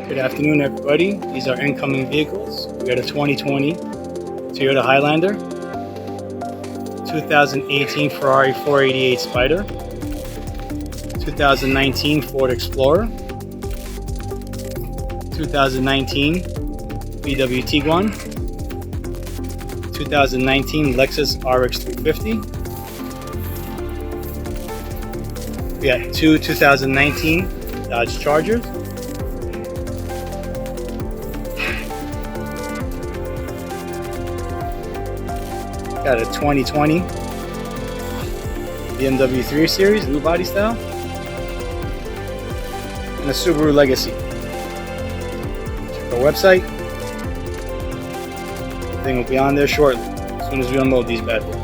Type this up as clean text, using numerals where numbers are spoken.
Good afternoon, everybody. These are incoming vehicles. We got a 2020 Toyota Highlander, 2018 Ferrari 488 Spider, 2019 Ford Explorer, 2019 BMW Tiguan, 2019 Lexus Rx 350. We got two 2019 Dodge Chargers. Got a 2020 BMW 3 Series, new body style, and a Subaru Legacy. Check our website. Everything will be on there shortly, as soon as we unload these bad boys.